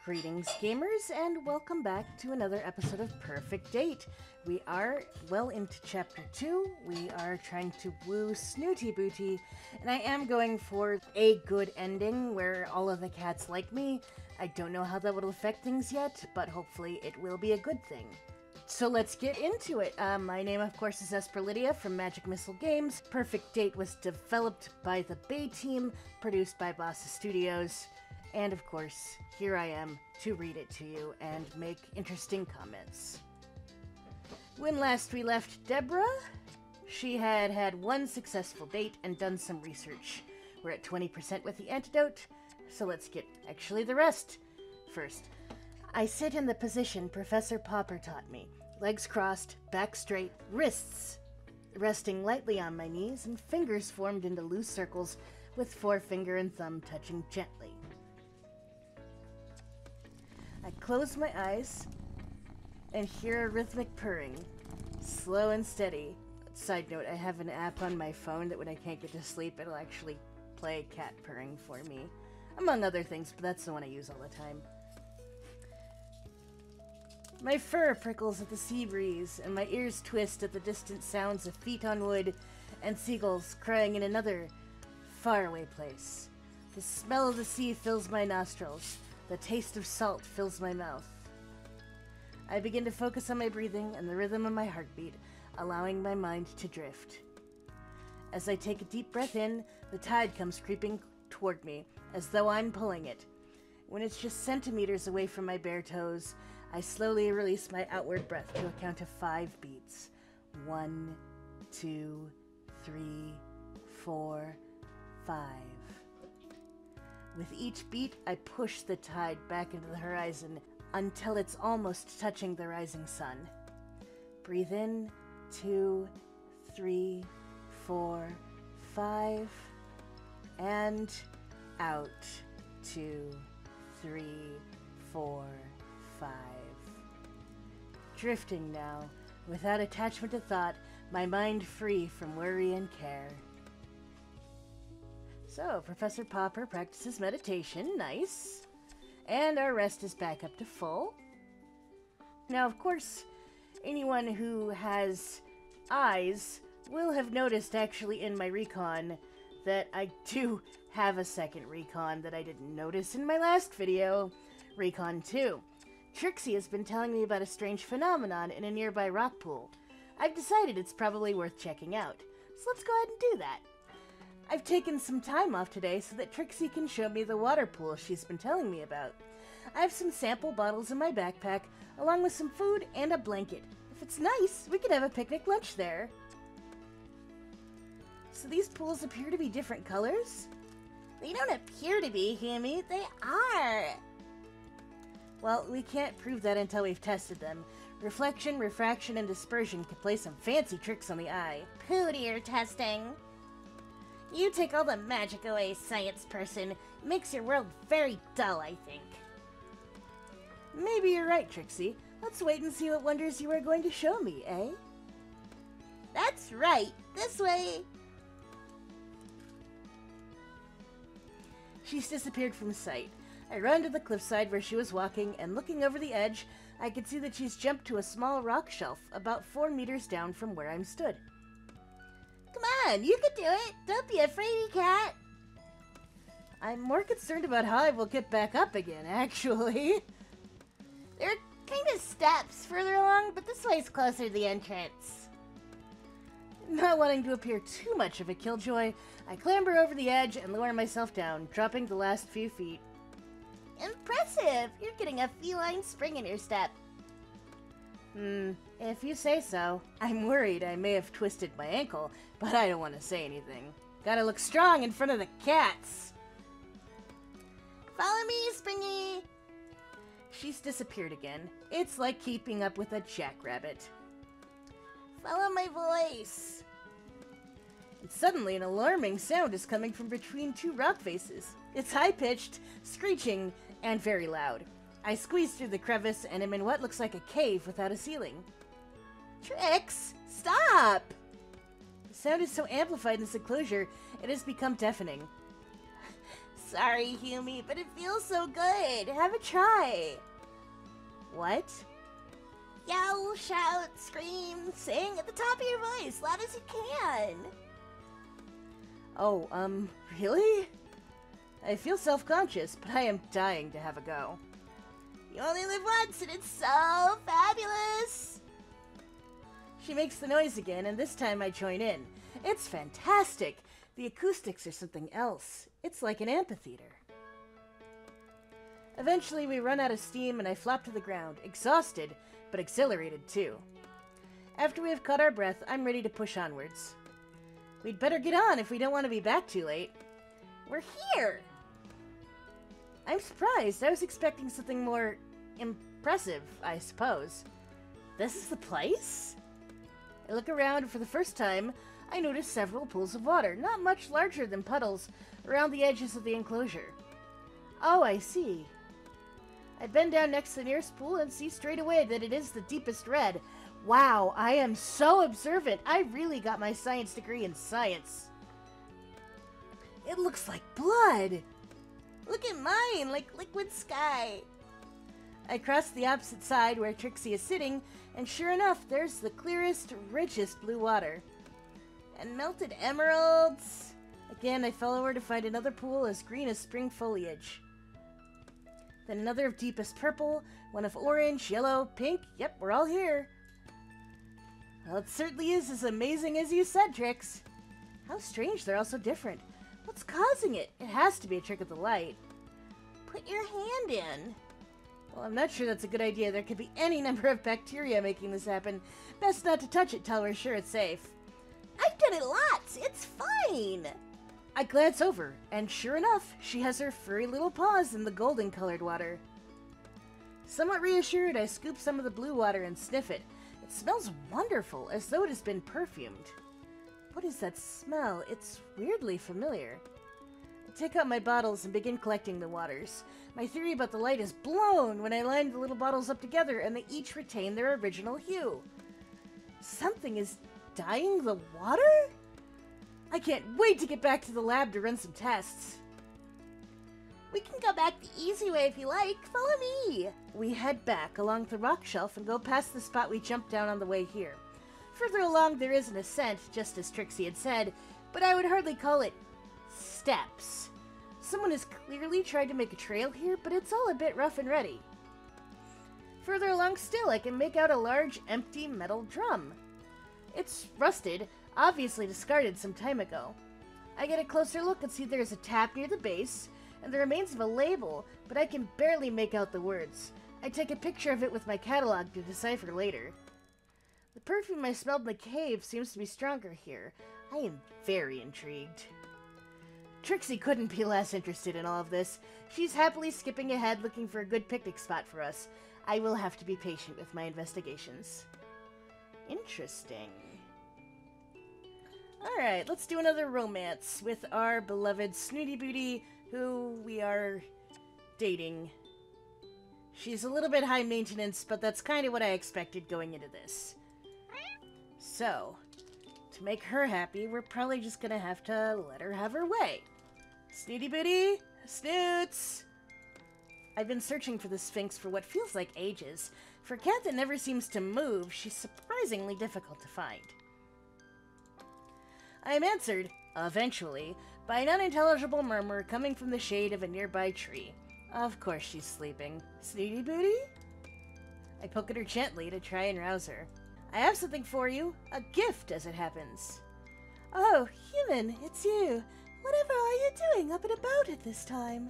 Greetings, gamers, and welcome back to another episode of Perfect Date. We are well into Chapter 2. We are trying to woo Snooty Booty, and I am going for a good ending where all of the cats like me. I don't know how that will affect things yet, but hopefully it will be a good thing. So let's get into it. My name, of course, is Esperlydia from Magic Missile Games. Perfect Date was developed by the Bay team, produced by Bossa Studios. And of course, here I am to read it to you and make interesting comments. When last we left Deborah, she had had one successful date and done some research. We're at 20% with the antidote, so let's get actually the rest. First, I sit in the position Professor Popper taught me. Legs crossed, back straight, wrists resting lightly on my knees, and fingers formed into loose circles with forefinger and thumb touching gently. I close my eyes and hear a rhythmic purring, slow and steady. Side note, I have an app on my phone that when I can't get to sleep, it'll actually play cat purring for me. Among other things, but that's the one I use all the time. My fur prickles at the sea breeze, and my ears twist at the distant sounds of feet on wood and seagulls crying in another faraway place. The smell of the sea fills my nostrils. The taste of salt fills my mouth. I begin to focus on my breathing and the rhythm of my heartbeat, allowing my mind to drift. As I take a deep breath in, the tide comes creeping toward me, as though I'm pulling it. When it's just centimeters away from my bare toes, I slowly release my outward breath to a count of 5 beats. 1, 2, 3, 4, 5. With each beat, I push the tide back into the horizon until it's almost touching the rising sun. Breathe in, 2, 3, 4, 5, and out, 2, 3, 4, 5. Drifting now, without attachment to thought, my mind free from worry and care. So, Professor Popper practices meditation, nice. And our rest is back up to full. Now, of course, anyone who has eyes will have noticed actually in my recon that I do have a second recon that I didn't notice in my last video, Recon 2. Trixie has been telling me about a strange phenomenon in a nearby rock pool. I've decided it's probably worth checking out, so let's go ahead and do that. I've taken some time off today so that Trixie can show me the water pool she's been telling me about. I have some sample bottles in my backpack, along with some food and a blanket. If it's nice, we could have a picnic lunch there. So these pools appear to be different colors? They don't appear to be, Hammy. They are. Well, we can't prove that until we've tested them. Reflection, refraction, and dispersion could play some fancy tricks on the eye. Pooh dear testing. You take all the magic away, science person. It makes your world very dull, I think. Maybe you're right, Trixie. Let's wait and see what wonders you are going to show me, eh? That's right. This way. She's disappeared from sight. I run to the cliffside where she was walking, and looking over the edge, I can see that she's jumped to a small rock shelf about 4 meters down from where I'm stood. Come on, you can do it. Don't be a fraidy cat. I'm more concerned about how I will get back up again, actually. There are kind of steps further along, but this way's closer to the entrance. Not wanting to appear too much of a killjoy, I clamber over the edge and lower myself down, dropping the last few feet. Impressive! You're getting a feline spring in your step. If you say so. I'm worried I may have twisted my ankle, but I don't want to say anything. Gotta look strong in front of the cats. Follow me, Springy! She's disappeared again. It's like keeping up with a jackrabbit. Follow my voice. And suddenly an alarming sound is coming from between 2 rock faces. It's high-pitched, screeching, and very loud. I squeeze through the crevice and am in what looks like a cave without a ceiling. Trix, stop! The sound is so amplified in this enclosure, it has become deafening. Sorry, Humi, but it feels so good. Have a try. What? Yell, shout, scream, sing at the top of your voice, loud as you can. Oh, really? I feel self-conscious, but I am dying to have a go. You only live once, and it's so fabulous. She makes the noise again, and this time I join in. It's fantastic. The acoustics are something else. It's like an amphitheater. Eventually, we run out of steam, and I flop to the ground, exhausted, but exhilarated too. After we have caught our breath, I'm ready to push onwards. We'd better get on if we don't want to be back too late. We're here! I'm surprised. I was expecting something more impressive, I suppose. This is the place? I look around, and for the first time, I notice several pools of water, not much larger than puddles, around the edges of the enclosure. Oh, I see. I bend down next to the nearest pool and see straight away that it is the deepest red. Wow, I am so observant. I really got my science degree in science. It looks like blood. Look at mine, like liquid sky. I cross the opposite side where Trixie is sitting, and sure enough, there's the clearest, richest blue water. And melted emeralds. Again, I fell over to find another pool as green as spring foliage. Then another of deepest purple, one of orange, yellow, pink. Yep, we're all here. Well, it certainly is as amazing as you said, Trix. How strange they're all so different. What's causing it? It has to be a trick of the light. Put your hand in. Well, I'm not sure that's a good idea. There could be any number of bacteria making this happen. Best not to touch it till we're sure it's safe. I've done it lots. It's fine. I glance over, and sure enough, she has her furry little paws in the golden-colored water. Somewhat reassured, I scoop some of the blue water and sniff it. It smells wonderful, as though it has been perfumed. What is that smell? It's weirdly familiar. I take out my bottles and begin collecting the waters. My theory about the light is blown when I line the little bottles up together and they each retain their original hue. Something is dyeing the water? I can't wait to get back to the lab to run some tests. We can go back the easy way if you like. Follow me. We head back along the rock shelf and go past the spot we jumped down on the way here. Further along, there is an ascent, just as Trixie had said, but I would hardly call it steps. Someone has clearly tried to make a trail here, but it's all a bit rough and ready. Further along still, I can make out a large, empty metal drum. It's rusted, obviously discarded some time ago. I get a closer look and see there's a tap near the base, and the remains of a label, but I can barely make out the words. I take a picture of it with my catalog to decipher later. The perfume I smelled in the cave seems to be stronger here. I am very intrigued. Trixie couldn't be less interested in all of this. She's happily skipping ahead looking for a good picnic spot for us. I will have to be patient with my investigations. Interesting. Alright, let's do another romance with our beloved Snooty Booty, who we are dating. She's a little bit high maintenance, but that's kind of what I expected going into this. So, to make her happy, we're probably just gonna have to let her have her way. Snooty Booty, Snoots! I've been searching for the Sphinx for what feels like ages. For a cat that never seems to move, she's surprisingly difficult to find. I am answered, eventually, by an unintelligible murmur coming from the shade of a nearby tree. Of course she's sleeping. Snooty Booty? I poke at her gently to try and rouse her. I have something for you. A gift, as it happens. Oh, human, it's you. Whatever are you doing up and about at this time?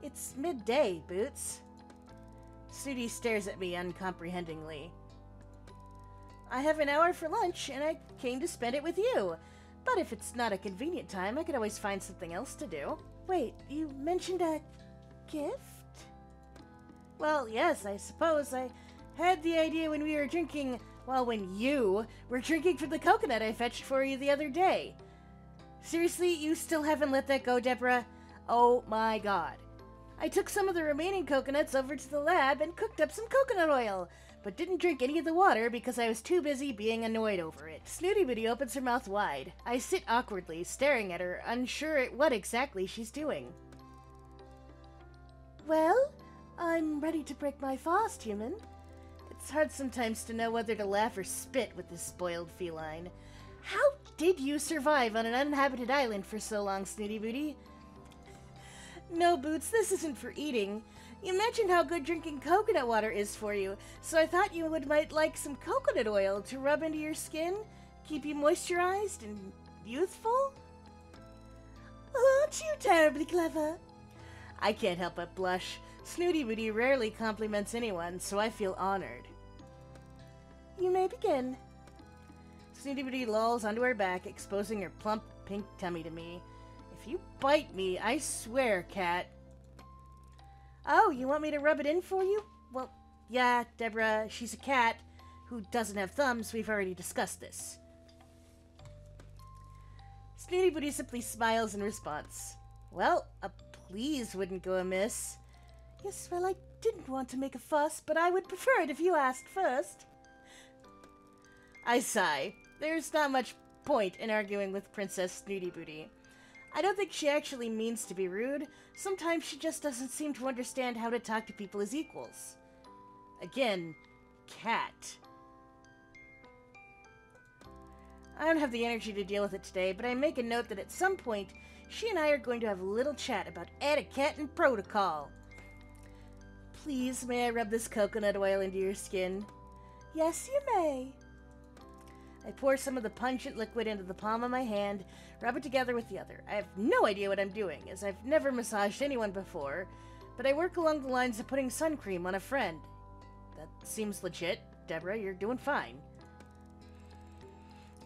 It's midday, Boots. Snooty stares at me uncomprehendingly. I have an hour for lunch, and I came to spend it with you. But if it's not a convenient time, I could always find something else to do. Wait, you mentioned a gift? Well, yes, I suppose. I had the idea when we were drinking, well, when you were drinking from the coconut I fetched for you the other day. Seriously, you still haven't let that go, Deborah? Oh my god. I took some of the remaining coconuts over to the lab and cooked up some coconut oil. but didn't drink any of the water because I was too busy being annoyed over it. Snooty Booty opens her mouth wide. I sit awkwardly, staring at her, unsure at what exactly she's doing. Well, I'm ready to break my fast, human. It's hard sometimes to know whether to laugh or spit with this spoiled feline. How did you survive on an uninhabited island for so long, Snooty Booty? No, Boots, this isn't for eating. You mentioned how good drinking coconut water is for you, so I thought you might like some coconut oil to rub into your skin, keep you moisturized and youthful? Aren't you terribly clever? I can't help but blush. Snooty Booty rarely compliments anyone, so I feel honored. You may begin. Snooty Booty lolls onto her back, exposing her plump pink tummy to me. If you bite me, I swear, cat. Oh, you want me to rub it in for you? Well, yeah, Deborah, she's a cat who doesn't have thumbs. We've already discussed this. Snooty Booty simply smiles in response. Well, a please wouldn't go amiss. Yes, well, I didn't want to make a fuss, but I would prefer it if you asked first. I sigh. There's not much point in arguing with Princess Snooty Booty. I don't think she actually means to be rude. Sometimes she just doesn't seem to understand how to talk to people as equals. Again, cat. I don't have the energy to deal with it today, but I make a note that at some point, she and I are going to have a little chat about etiquette and protocol. Please, may I rub this coconut oil into your skin? Yes, you may. I pour some of the pungent liquid into the palm of my hand, rub it together with the other. I have no idea what I'm doing, as I've never massaged anyone before, but I work along the lines of putting sun cream on a friend. That seems legit. Deborah, you're doing fine.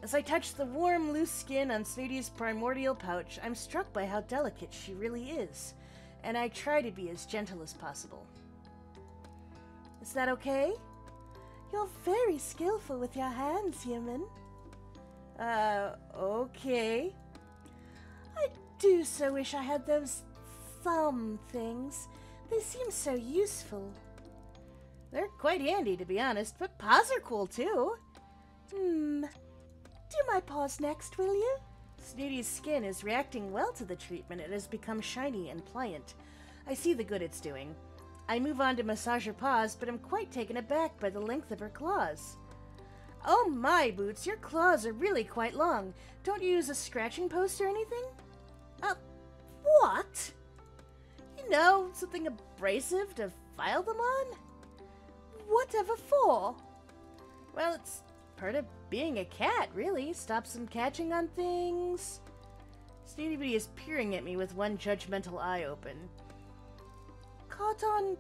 As I touch the warm, loose skin on Snooty's primordial pouch, I'm struck by how delicate she really is, and I try to be as gentle as possible. Is that okay? You're very skillful with your hands, human. Okay. I do so wish I had those thumb things. They seem so useful. They're quite handy, to be honest, but paws are cool, too. Do my paws next, will you? Snooty's skin is reacting well to the treatment. It has become shiny and pliant. I see the good it's doing. I move on to massage her paws, but I'm quite taken aback by the length of her claws. Oh my, Boots, your claws are really quite long. Don't you use a scratching post or anything? What? You know, something abrasive to file them on? Whatever for? Well, it's part of being a cat, really. Stops them catching on things. Snooty Booty is peering at me with one judgmental eye open. Caught on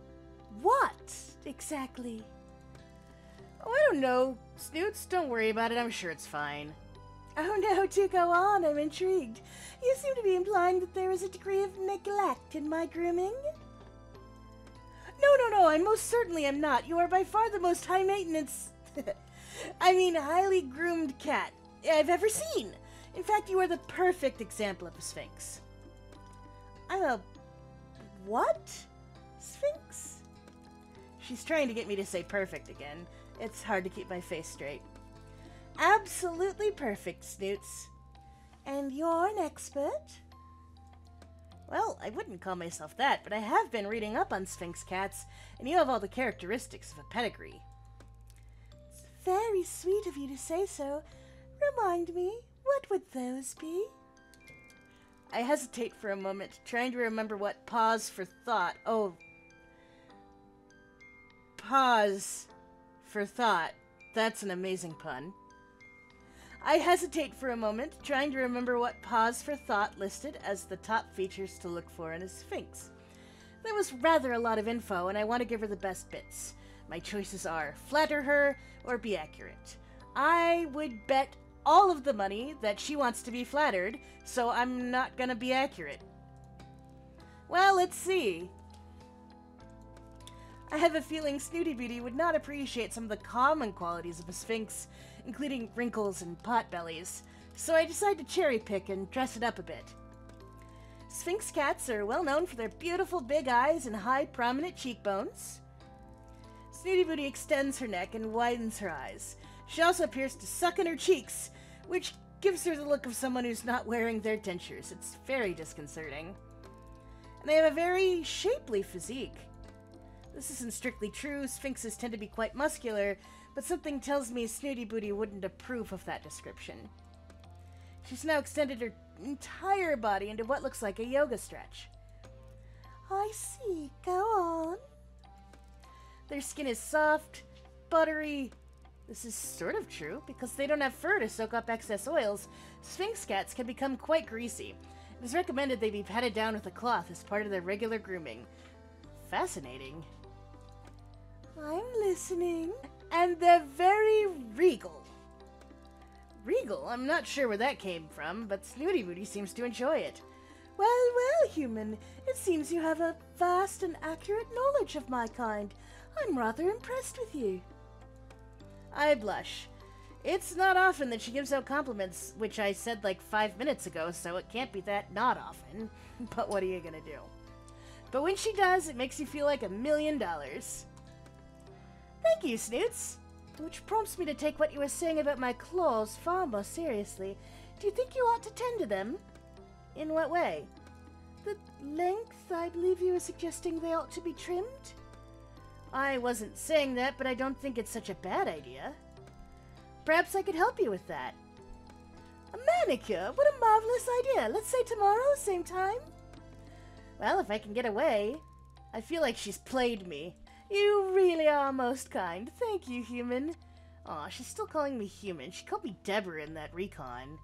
what, exactly? Oh, I don't know. Snoots, don't worry about it. I'm sure it's fine. Oh no, do go on. I'm intrigued. You seem to be implying that there is a degree of neglect in my grooming. No, I most certainly am not. You are by far the most high-maintenance... highly groomed cat I've ever seen. In fact, you are the perfect example of a Sphinx. I'm a... what? Sphinx? She's trying to get me to say perfect again. It's hard to keep my face straight. Absolutely perfect, Snoots. And you're an expert? Well, I wouldn't call myself that, but I have been reading up on Sphinx cats, and you have all the characteristics of a pedigree. It's very sweet of you to say so. Remind me, what would those be? I hesitate for a moment, trying to remember what pause for thought. Oh. Pause for thought. That's an amazing pun. I hesitate for a moment, trying to remember what pause for thought listed as the top features to look for in a Sphinx. There was rather a lot of info, and I want to give her the best bits. My choices are flatter her or be accurate. I would bet all of the money that she wants to be flattered, so I'm not gonna be accurate. Well, let's see. I have a feeling Snooty Booty would not appreciate some of the common qualities of a Sphinx, including wrinkles and potbellies, so I decide to cherry pick and dress it up a bit. Sphinx cats are well known for their beautiful big eyes and high prominent cheekbones. Snooty Booty extends her neck and widens her eyes. She also appears to suck in her cheeks, which gives her the look of someone who's not wearing their dentures. It's very disconcerting. And they have a very shapely physique. This isn't strictly true. Sphinxes tend to be quite muscular, but something tells me Snooty Booty wouldn't approve of that description. She's now extended her entire body into what looks like a yoga stretch. I see. Go on. Their skin is soft, buttery. This is sort of true, because they don't have fur to soak up excess oils. Sphinx cats can become quite greasy. It is recommended they be patted down with a cloth as part of their regular grooming. Fascinating. I'm listening. And they're very regal. Regal? I'm not sure where that came from, but Snooty Booty seems to enjoy it. Well, well, human. It seems you have a vast and accurate knowledge of my kind. I'm rather impressed with you. I blush. It's not often that she gives out compliments, which I said like 5 minutes ago, so it can't be that not often. But what are you gonna do? But when she does, it makes you feel like $1 million. Thank you, Snoots. Which prompts me to take what you were saying about my claws far more seriously. Do you think you ought to tend to them? In what way? The length, I believe you were suggesting they ought to be trimmed? I wasn't saying that, but I don't think it's such a bad idea. Perhaps I could help you with that. A manicure? What a marvelous idea. Let's say tomorrow, same time? Well, if I can get away. I feel like she's played me. You really are most kind. Thank you, human. Aw, she's still calling me human. She called me Deborah in that recon.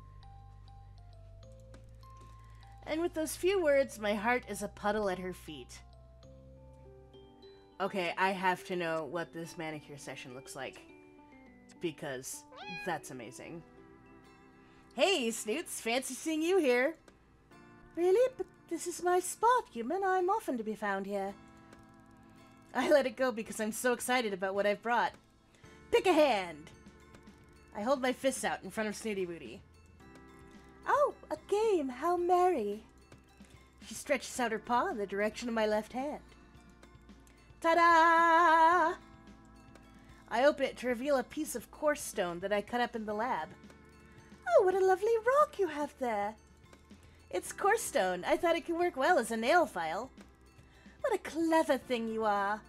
And with those few words, my heart is a puddle at her feet. Okay, I have to know what this manicure session looks like. Because that's amazing. Hey, Snoots, fancy seeing you here. Really? But this is my spot, human. I'm often to be found here. I let it go because I'm so excited about what I've brought. Pick a hand! I hold my fists out in front of Snooty Booty. Oh, a game. How merry. She stretches out her paw in the direction of my left hand. Ta-da! I open it to reveal a piece of coarse stone that I cut up in the lab. Oh, what a lovely rock you have there. It's coarse stone. I thought it could work well as a nail file. What a clever thing you are.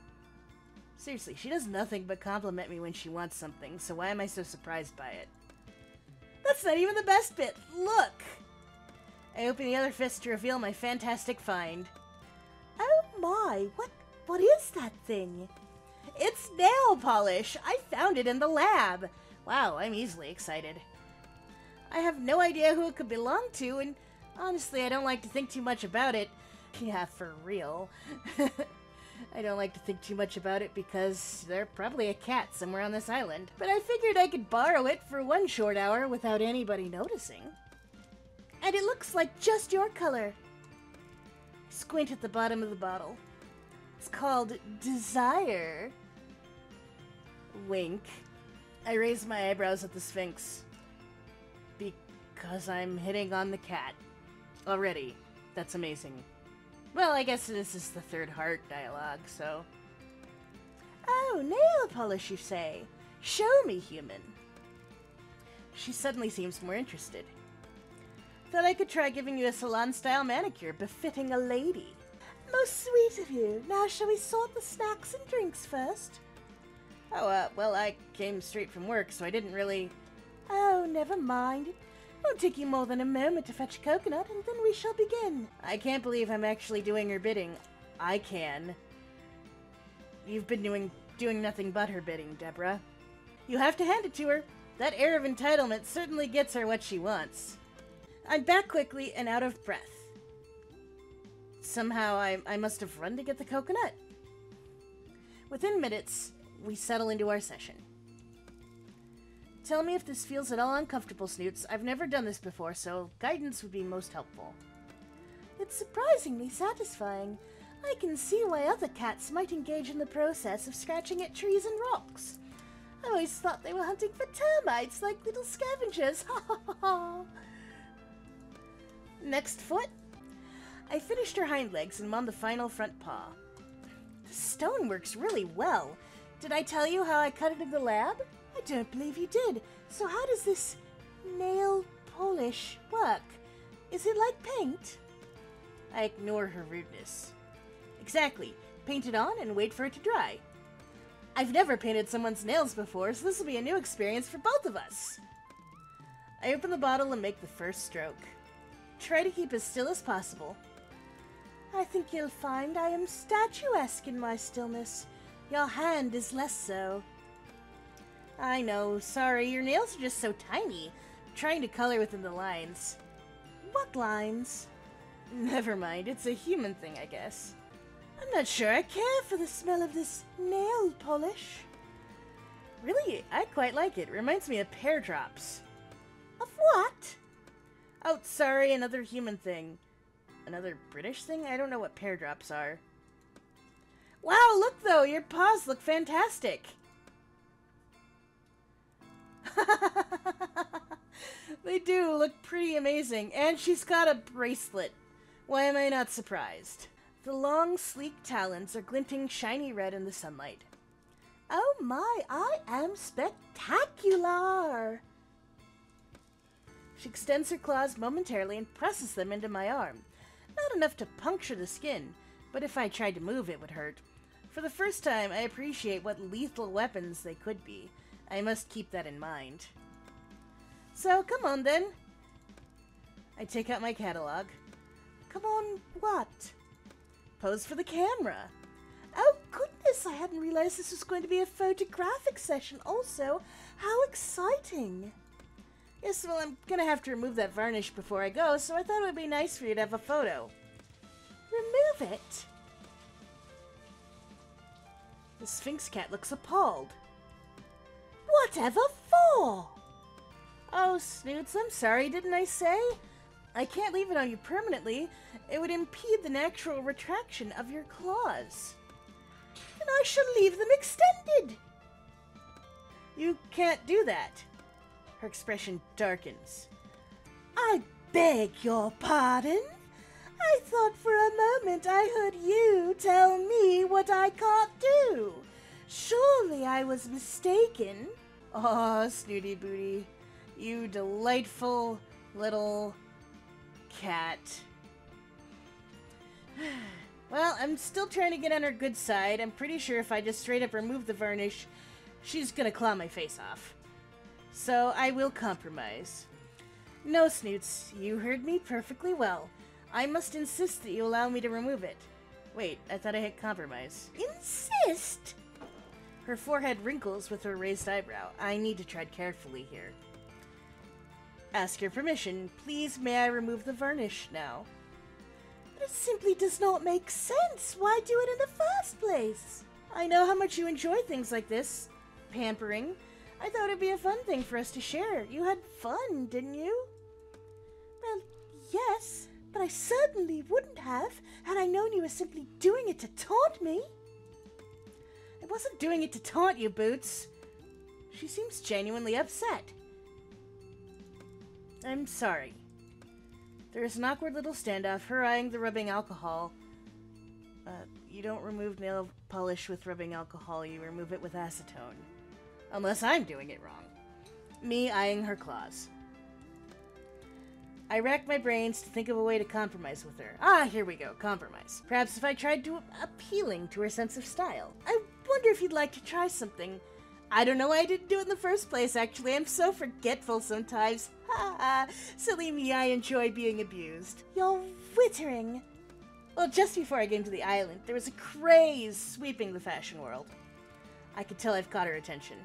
Seriously, she does nothing but compliment me when she wants something, so why am I so surprised by it? That's not even the best bit. Look! I open the other fist to reveal my fantastic find. Oh my, what is that thing? It's nail polish! I found it in the lab! Wow, I'm easily excited. I have no idea who it could belong to, and honestly, I don't like to think too much about it. Yeah, for real. I don't like to think too much about it because there's probably a cat somewhere on this island. But I figured I could borrow it for one short hour without anybody noticing. And it looks like just your color. Squint at the bottom of the bottle. It's called Desire. Wink. I raise my eyebrows at the Sphinx. Because I'm hitting on the cat. Already. That's amazing. Well, I guess this is the third heart dialogue, so... Oh, nail polish, you say? Show me, human. She suddenly seems more interested. Thought I could try giving you a salon-style manicure befitting a lady. Most sweet of you. Now shall we sort the snacks and drinks first? Oh, well, I came straight from work, so I didn't really... Oh, never mind. Won't take you more than a moment to fetch a coconut, and then we shall begin. I can't believe I'm actually doing her bidding. I can. You've been doing nothing but her bidding, Deborah. You have to hand it to her. That air of entitlement certainly gets her what she wants. I'm back quickly and out of breath. Somehow I must have run to get the coconut. Within minutes, we settle into our session. Tell me if this feels at all uncomfortable, Snoots. I've never done this before, so guidance would be most helpful. It's surprisingly satisfying. I can see why other cats might engage in the process of scratching at trees and rocks. I always thought they were hunting for termites like little scavengers. Ha ha ha ha. Next foot. I finished her hind legs and I'm on the final front paw. The stone works really well. Did I tell you how I cut it in the lab? I don't believe you did. So how does this nail polish work? Is it like paint? I ignore her rudeness. Exactly. Paint it on and wait for it to dry. I've never painted someone's nails before, so this will be a new experience for both of us. I open the bottle and make the first stroke. Try to keep as still as possible. I think you'll find I am statuesque in my stillness. Your hand is less so. I know, sorry, your nails are just so tiny. I'm trying to color within the lines. What lines? Never mind, it's a human thing, I guess. I'm not sure I care for the smell of this nail polish. Really, I quite like it. Reminds me of pear drops. Of what? Oh, sorry, another human thing. Another British thing? I don't know what pear drops are. Wow, look though, your paws look fantastic. They do look pretty amazing, and she's got a bracelet. Why am I not surprised? The long, sleek talons are glinting shiny red in the sunlight. Oh my, I am spectacular! She extends her claws momentarily and presses them into my arm. Not enough to puncture the skin, but if I tried to move, it would hurt. For the first time, I appreciate what lethal weapons they could be. I must keep that in mind. So, come on then. I take out my catalog. Come on, what? Pose for the camera. Oh, goodness, I hadn't realized this was going to be a photographic session also. How exciting. Yes, well, I'm gonna have to remove that varnish before I go, so I thought it would be nice for you to have a photo. Remove it? The Sphinx cat looks appalled. Whatever for? Oh, Snoots, I'm sorry, didn't I say? I can't leave it on you permanently. It would impede the natural retraction of your claws. And I shall leave them extended. You can't do that. Her expression darkens. I beg your pardon? I thought for a moment I heard you tell me what I can't do. Surely I was mistaken. Aw, Snooty Booty. You delightful little cat. Well, I'm still trying to get on her good side. I'm pretty sure if I just straight up remove the varnish, she's gonna claw my face off. So I will compromise. No, Snoots, you heard me perfectly well. I must insist that you allow me to remove it. Wait, I thought I hit compromise. Insist? Her forehead wrinkles with her raised eyebrow. I need to tread carefully here. Ask your permission. Please, may I remove the varnish now? But it simply does not make sense. Why do it in the first place? I know how much you enjoy things like this. Pampering. I thought it'd be a fun thing for us to share. You had fun, didn't you? Well, yes, but I certainly wouldn't have had I known you were simply doing it to taunt me. I wasn't doing it to taunt you, Boots. She seems genuinely upset. I'm sorry. There is an awkward little standoff, her eyeing the rubbing alcohol. You don't remove nail polish with rubbing alcohol, you remove it with acetone. Unless I'm doing it wrong. Me eyeing her claws. I rack my brains to think of a way to compromise with her. Ah, here we go, compromise. Perhaps if I tried to appealing to her sense of style. I wonder if you'd like to try something. I don't know why I didn't do it in the first place, actually. I'm so forgetful sometimes. Ha ha. Silly me, I enjoy being abused. You're wittering. Well, just before I came to the island, there was a craze sweeping the fashion world. I could tell I've caught her attention.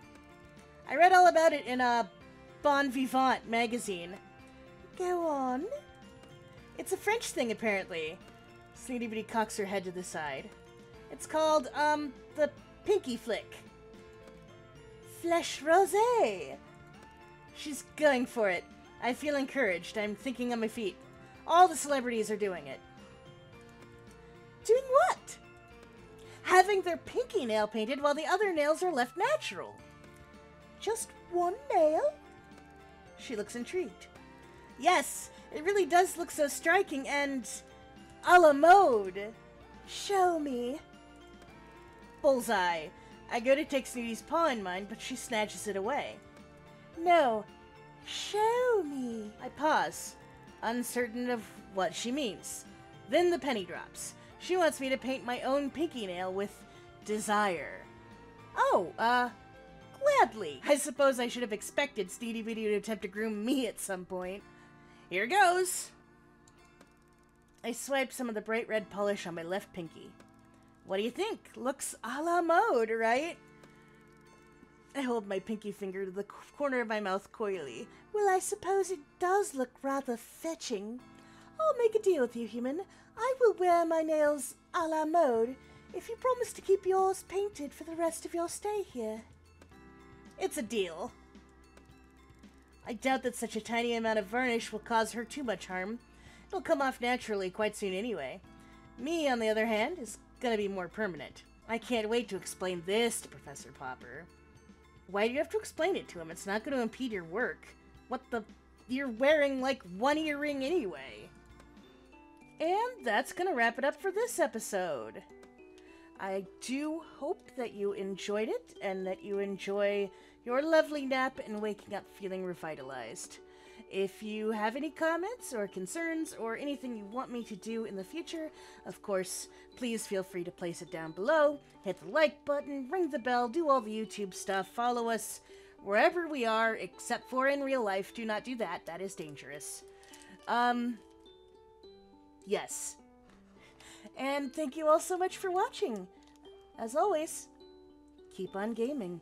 I read all about it in a Bon Vivant magazine. Go on. It's a French thing, apparently. Snooty Booty cocks her head to the side. It's called, the Pinky Flick. Flèche rosée. She's going for it. I feel encouraged. I'm thinking on my feet. All the celebrities are doing it. Doing what? Having their pinky nail painted while the other nails are left natural. Just one nail? She looks intrigued. Yes, it really does look so striking and a la mode. Show me. Bullseye. I go to take Snooty's paw in mine, but she snatches it away. No, show me. I pause, uncertain of what she means. Then the penny drops. She wants me to paint my own pinky nail with desire. Oh, gladly. I suppose I should have expected Snooty Beady to attempt to groom me at some point. Here goes! I swipe some of the bright red polish on my left pinky. What do you think? Looks a la mode, right? I hold my pinky finger to the corner of my mouth coyly. Well, I suppose it does look rather fetching. I'll make a deal with you, human. I will wear my nails a la mode if you promise to keep yours painted for the rest of your stay here. It's a deal. I doubt that such a tiny amount of varnish will cause her too much harm. It'll come off naturally quite soon anyway. Me, on the other hand, is gonna be more permanent. I can't wait to explain this to Professor Popper. Why do you have to explain it to him? It's not gonna impede your work. What the... You're wearing, like, one earring anyway. And that's gonna wrap it up for this episode. I do hope that you enjoyed it, and that you enjoy your lovely nap and waking up feeling revitalized. If you have any comments or concerns or anything you want me to do in the future, of course, please feel free to place it down below. Hit the like button, ring the bell, do all the YouTube stuff, follow us wherever we are, except for in real life. Do not do that. That is dangerous. Yes. And thank you all so much for watching. As always, keep on gaming.